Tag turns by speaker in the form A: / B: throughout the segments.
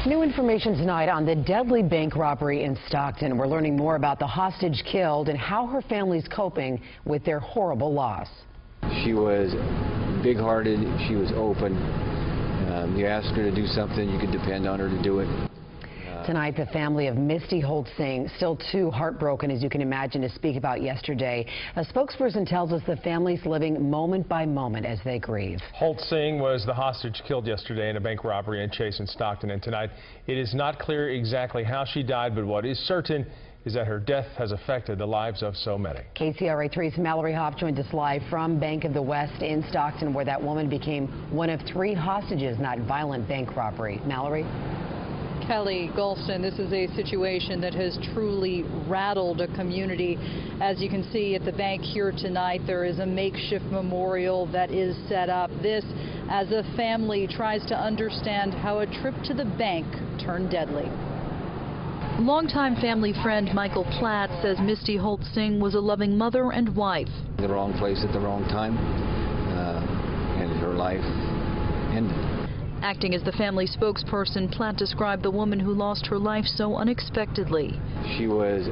A: New information tonight on the deadly bank robbery in Stockton. We're learning more about the hostage killed and how her family's coping with their horrible loss.
B: She was big-hearted. She was open. You asked her to do something, you could depend on her to do it.
A: Tonight, the family of Misty Holt-Singh, still too heartbroken, as you can imagine, to speak about yesterday. A spokesperson tells us the family's living moment by moment as they grieve.
C: Holt-Singh was the hostage killed yesterday in a bank robbery in Chase and Stockton, and tonight it is not clear exactly how she died, but what is certain is that her death has affected the lives of so many. KCRA 3's Mallory Hoff joins us live from Bank of the West in Stockton, where that woman became one of 3 hostages in that violent bank robbery. Mallory?
D: Kelly Golston, this is a situation that has truly rattled a community. As you can see at the bank here tonight, there is a makeshift memorial that is set up. This as a family tries to understand how a trip to the bank turned deadly. Longtime family friend Michael Platt says Misty Holt-Singh was a loving mother and wife.
B: The wrong place at the wrong time, and her life ended.
D: Acting as the family spokesperson, Platt described the woman who lost her life so unexpectedly.
B: She was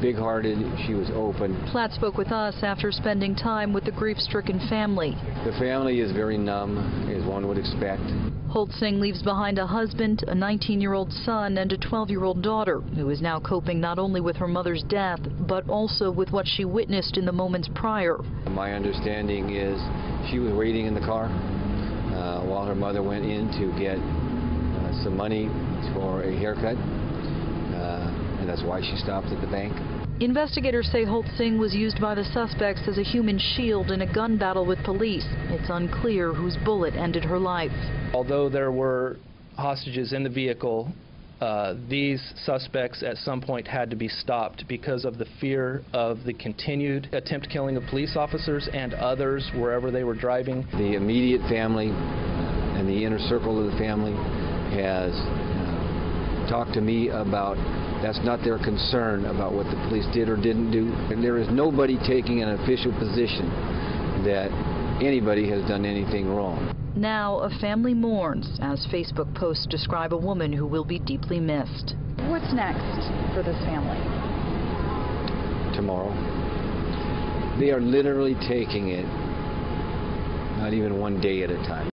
B: big-hearted. She was open.
D: Platt spoke with us after spending time with the grief-stricken family.
B: The family is very numb, as one would expect.
D: Holt-Singh leaves behind a husband, a 19-year-old son, and a 12-year-old daughter, who is now coping not only with her mother's death, but also with what she witnessed in the moments prior.
B: My understanding is she was waiting in the car while her mother went in to get some money for a haircut, and that's why she stopped at the bank.
D: Investigators say Holt-Singh was used by the suspects as a human shield in a gun battle with police. It's unclear whose bullet ended her life.
E: Although there were hostages in the vehicle, these suspects at some point had to be stopped because of the fear of the continued attempt killing of police officers and others wherever they were driving.
B: The immediate family and the inner circle of the family has talked to me about that's not their concern about what the police did or didn't do. And there is nobody taking an official position that anybody has done anything wrong.
D: Now a family mourns as Facebook posts describe a woman who will be deeply missed. What's next for this family?
B: Tomorrow. They are literally taking it not even one day at a time.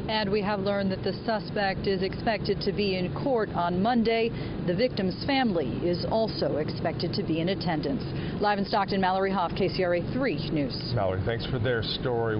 D: And we have learned that the suspect is expected to be in court on Monday. The victim's family is also expected to be in attendance. Live in Stockton, Mallory Hoff, KCRA 3 News.
C: Mallory, thanks for their story.